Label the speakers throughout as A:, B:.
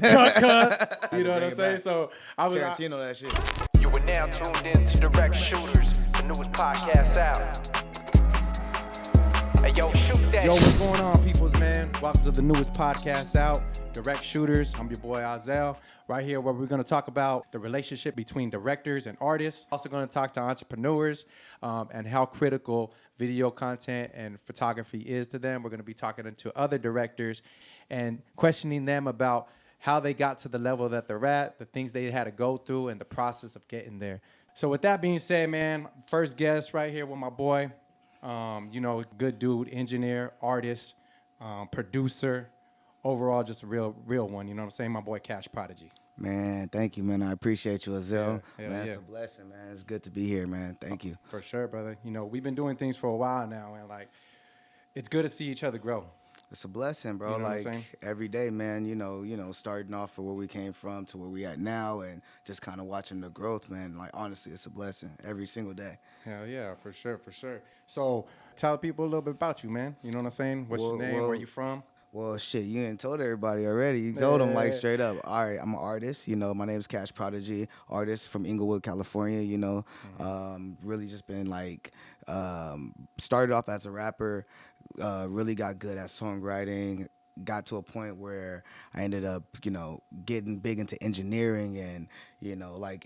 A: cut. You know what I'm saying? So I was
B: Tarantino that shit.
C: You are now tuned in to Direct Shooters, the newest podcast out. Hey, yo, shoot that.
A: Yo, what's going on, peoples, man? Welcome to the newest podcast out, Direct Shooters. I'm your boy, Ahzel. Right here where we're going to talk about the relationship between directors and artists. Also going to talk to entrepreneurs and how critical video content and photography is to them. We're going to be talking to other directors and questioning them about how they got to the level that they're at, the things they had to go through, and the process of getting there. So with that being said, man, first guest right here with my boy. Good dude, engineer, artist, producer, overall just a real one. You know what I'm saying? My boy Kash Prodigy.
B: Man, thank you, man. I appreciate you, Ahzel.
A: Yeah,
B: man,
A: yeah.
B: it's a blessing, man. It's good to be here, man. Thank you.
A: For sure, brother. You know, we've been doing things for a while now, and it's good to see each other grow.
B: It's a blessing, bro.
A: You know what I'm saying?
B: Every day, man, starting off from where we came from to where we at now and just kind of watching the growth, man. Like, honestly, it's a blessing every single day.
A: Hell yeah, for sure. So tell people a little bit about you, man. You know what I'm saying? What's your name? Where you from?
B: Well, shit, you ain't told everybody already. You told them, straight up. All right, I'm an artist. My name's Kash Prodigy, artist from Inglewood, California, Really just been, started off as a rapper, really got good at songwriting, got to a point where I ended up, getting big into engineering and,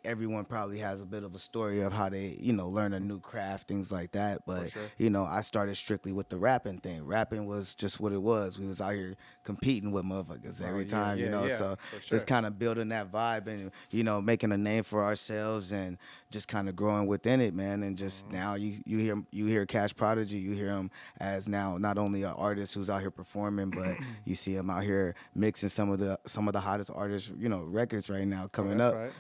B: everyone probably has a bit of a story of how they, learn a new craft, things like that. But,
A: sure.
B: I started strictly with the rapping thing. Rapping was just what it was. We was out here competing with motherfuckers every time, so just kind of building that vibe and, making a name for ourselves and just kind of growing within it, man. And just now you hear Kash Prodigy, you hear him as now not only an artist who's out here performing, but you see him out here mixing some of the hottest artists, records right now coming up,
A: right.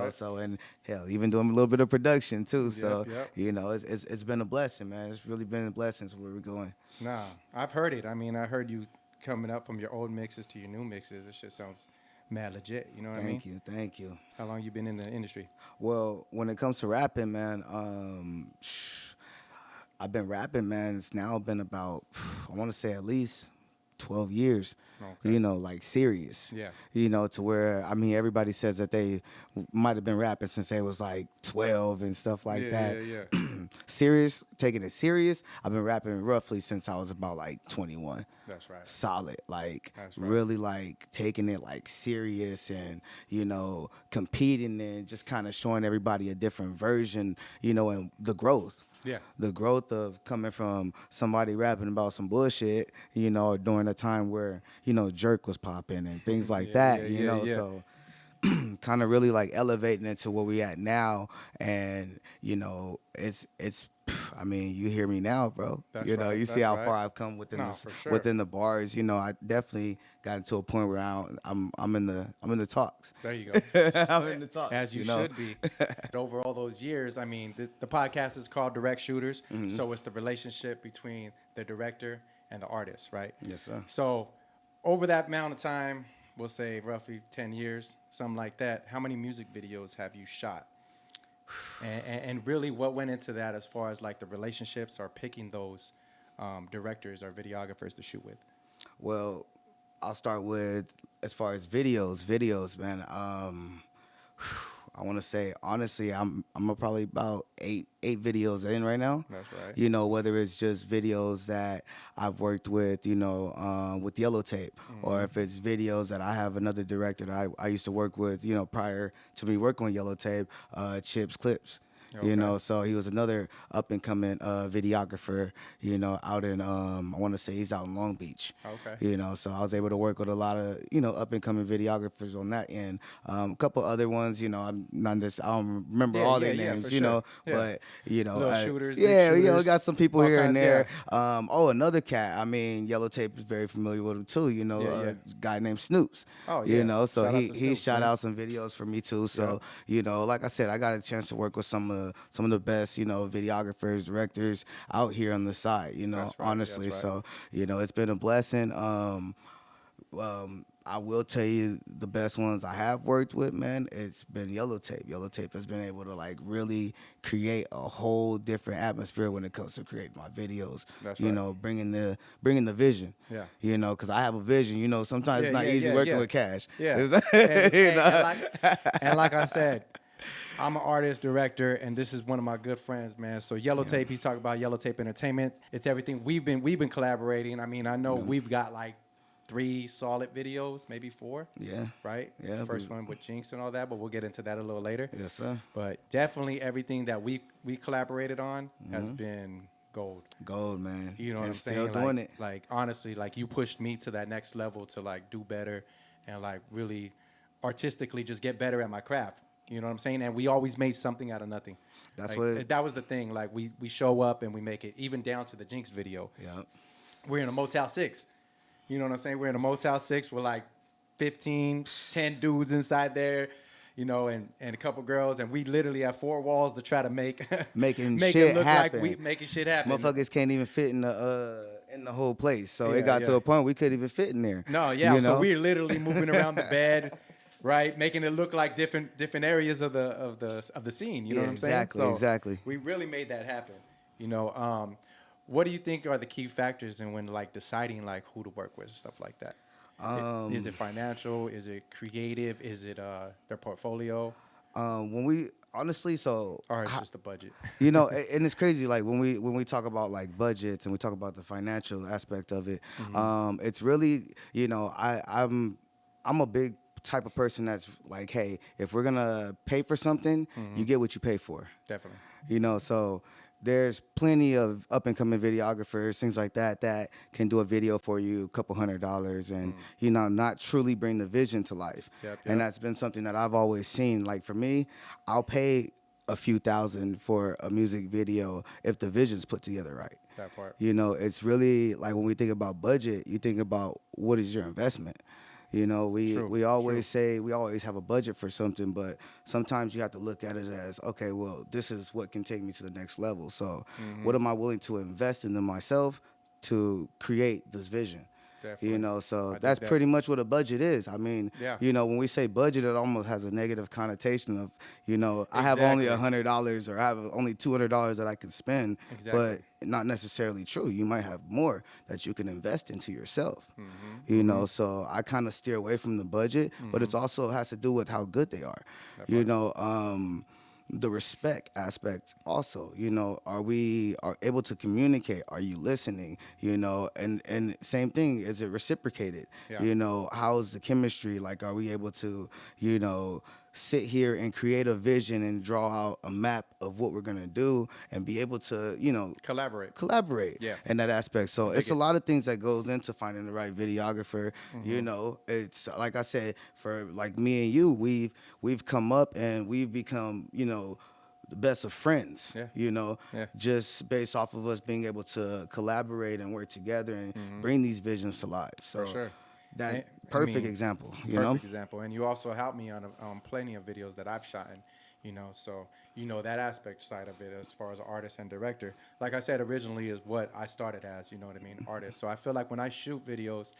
B: So and hell, even doing a little bit of production too. So
A: Yep.
B: It's been a blessing, man. It's really been a blessing to where we're going.
A: Nah, I've heard it. I mean, I heard you coming up from your old mixes to your new mixes. This shit sounds mad legit. You know what I mean?
B: Thank you.
A: How long you been in the industry?
B: Well, when it comes to rapping, man, I've been rapping, man. It's now been about, I want to say at least 12 years, serious.
A: Yeah.
B: To where, everybody says that they might have been rapping since they was 12 and stuff like that.
A: Yeah.
B: Serious, taking it serious. I've been rapping roughly since I was about 21.
A: That's right.
B: Solid,
A: That's right.
B: really taking it serious and, competing and just kind of showing everybody a different version, and the growth.
A: Yeah.
B: The growth of coming from somebody rapping about some bullshit, during a time where, jerk was popping and things like that, so kind of really elevating it to where we at now. And, it's you hear me now, bro.
A: That's
B: you
A: right.
B: see
A: That's
B: how
A: right.
B: far I've come within
A: For sure.
B: within the bars. I definitely got into a point where I'm in the talks.
A: There you go.
B: I'm in the talks.
A: As you should be. Over all those years, the podcast is called Direct Shooters, so it's the relationship between the director and the artist, right?
B: Yes, sir.
A: So over that amount of time, we'll say roughly 10 years, something like that, how many music videos have you shot? And really what went into that as far as the relationships or picking those directors or videographers to shoot with?
B: Well, I'll start with as far as videos, man. I want to say honestly, I'm probably about eight videos in right now.
A: That's right.
B: Whether it's just videos that I've worked with, with Yellow Tape, or if it's videos that I have another director that I used to work with, prior to me working on Yellow Tape, Chips Clips.
A: Okay.
B: So he was another up and coming videographer, out in I want to say he's out in Long Beach.
A: Okay.
B: So I was able to work with a lot of up and coming videographers on that end. A couple other ones, I'm not just I don't remember all their names,
A: sure.
B: but
A: Little shooters, big
B: yeah,
A: shooters,
B: got some people here and there.
A: yeah.
B: Another cat. Yellow Tape is very familiar with him too. A guy named Snoops.
A: Oh yeah.
B: So
A: Shout out to
B: he
A: Snoops,
B: shot
A: man.
B: out some videos for me too. So like I said, I got a chance to work with some of the best, videographers, directors out here on the side,
A: That's right,
B: honestly.
A: that's right.
B: So, it's been a blessing. I will tell you the best ones I have worked with, man. It's been Yellow Tape. Yellow Tape has been able to like really create a whole different atmosphere when it comes to creating my videos.
A: That's
B: you
A: right.
B: know, bringing the vision.
A: Yeah.
B: You know, because I have a vision. You know, sometimes
A: Yeah,
B: it's not
A: yeah,
B: easy
A: yeah,
B: working
A: yeah.
B: with Cash.
A: Yeah.
B: It's- you know?
A: And like I said, I'm an artist, director, and this is one of my good friends, man. So Yellow Tape, he's talking about Yellow Tape Entertainment. It's everything. We've been collaborating. I mean, I know we've got like 3 solid videos, maybe 4.
B: Yeah.
A: Right?
B: Yeah,
A: First one with Jinx and all that, but we'll get into that a little later.
B: Yes, sir.
A: But definitely everything that we collaborated on has been gold.
B: Gold, man.
A: You know what
B: And
A: I'm
B: still
A: saying?
B: doing it.
A: Like honestly, like you pushed me to that next level to like do better and like really artistically just get better at my craft. You know what I'm saying? And we always made something out of nothing.
B: That's
A: Like,
B: what it-
A: that was the thing. Like we show up and we make it, even down to the Jinx video.
B: Yeah.
A: We're in a Motel 6. You know what I'm saying? We're in a Motel 6 with like 10 dudes inside there, you know, and a couple girls, and we literally have 4 walls to try to make
B: Making
A: make
B: shit
A: it look
B: happen.
A: like we making shit happen.
B: Motherfuckers can't even fit in the whole place. So
A: Yeah,
B: it got to
A: yeah.
B: a point we couldn't even fit in there.
A: No, yeah.
B: You
A: So
B: know?
A: we're literally moving around the bed, right, making it look like different areas of the scene. You know
B: Yeah,
A: what I'm saying?
B: exactly,
A: So
B: exactly.
A: We really made that happen. You know, what do you think are the key factors in when like deciding like who to work with, stuff like that? Is it financial? Is it creative? Is it their portfolio?
B: When we honestly, so
A: Or it's just the budget?
B: you know, and it's crazy. Like when we talk about like budgets and we talk about the financial aspect of it, it's really, you know, I'm a big type of person that's like, hey, if we're gonna pay for something, you get what you pay for.
A: Definitely.
B: You know, so there's plenty of up and coming videographers, things like that, that can do a video for you, a couple $100s, and you know, not truly bring the vision to life.
A: Yep,
B: And
A: yep.
B: that's been something that I've always seen. Like for me, I'll pay a few thousand for a music video if the vision's put together right.
A: That part.
B: You know, it's really like when we think about budget, you think about what is your investment. You know,
A: True,
B: we always say we always have a budget for something, but sometimes you have to look at it as, okay, well, this is what can take me to the next level. So what am I willing to invest in myself to create this vision?
A: Definitely.
B: You know, so
A: dig
B: that's
A: that.
B: pretty much what a budget is. I mean,
A: Yeah.
B: you know, when we say budget, it almost has a negative connotation of, you know, I have only
A: Exactly.
B: $100 or I have only $200 that I can spend,
A: Exactly.
B: but not necessarily true. You might have more that you can invest into yourself.
A: Mm-hmm.
B: You know, so I kind of steer away from the budget, but it's also has to do with how good they are. You know, the respect aspect also, you know, are able to communicate? Are you listening? You know, and same thing, is it reciprocated?
A: Yeah.
B: You know, how's the chemistry? Like, are we able to, you know, sit here and create a vision and draw out a map of what we're gonna do and be able to, you know,
A: Collaborate. Yeah.
B: in that aspect. So it's
A: it.
B: a lot of things that goes into finding the right videographer.
A: Mm-hmm.
B: You know, it's like I said, for like me and you, we've come up and we've become, you know, the best of friends.
A: Yeah.
B: You know,
A: Yeah.
B: just based off of us being able to collaborate and work together and bring these visions to life. So
A: For sure.
B: that
A: And- I
B: perfect
A: mean,
B: example. You
A: Perfect
B: know.
A: example. And you also helped me on plenty of videos that I've shot in, you know, so you know that aspect side of it as far as artist and director. Like I said, originally is what I started as, you know what I mean, artist. So I feel like when I shoot videos,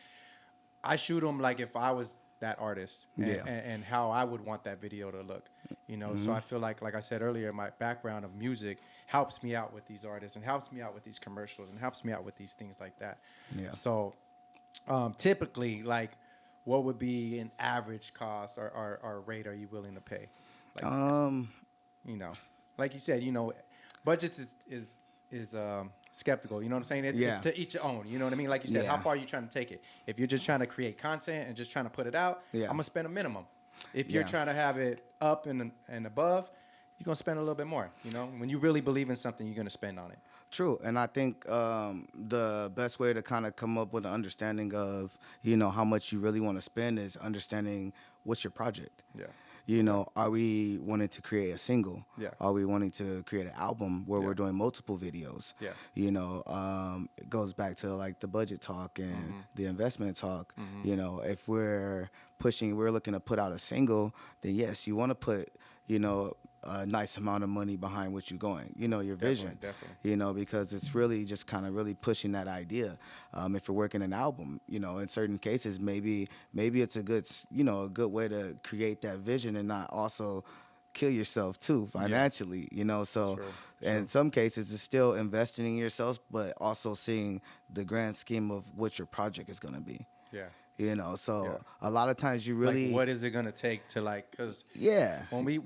A: I shoot them like if I was that artist and,
B: Yeah.
A: and how I would want that video to look, you know. So I feel like I said earlier, my background of music helps me out with these artists and helps me out with these commercials and helps me out with these things like that.
B: Yeah.
A: So typically, like, what would be an average cost or rate are you willing to pay? Like, you know, like you said, you know, budgets is skeptical. You know what I'm saying?
B: Yeah.
A: It's to each your own. You know what I mean? Like you said, how
B: Yeah.
A: far are you trying to take it? If you're just trying to create content and just trying to put it out,
B: Yeah.
A: I'm gonna spend a minimum. If you're
B: Yeah.
A: trying to have it up and above, you're gonna spend a little bit more. You know, when you really believe in something, you're gonna spend on it.
B: True, and I think the best way to kind of come up with an understanding of, you know, how much you really want to spend is understanding what's your project.
A: Yeah.
B: You know, are we wanting to create a single?
A: Yeah.
B: Are we wanting to create an album where
A: Yeah.
B: we're doing multiple videos?
A: Yeah.
B: You know, it goes back to like the budget talk and the investment talk. You know, if we're looking to put out a single, then yes, you want to put, you know, a nice amount of money behind what you're going, your vision,
A: definitely.
B: because it's really just kind of really pushing that idea. If you're working an album, in certain cases, maybe it's a good, a good way to create that vision and not also kill yourself too financially, so
A: True.
B: in some cases it's still investing in yourself, but also seeing the grand scheme of what your project is going to be.
A: Yeah.
B: So
A: Yeah.
B: a lot of times you really
A: Like, what is it gonna take to, like, because
B: yeah
A: when we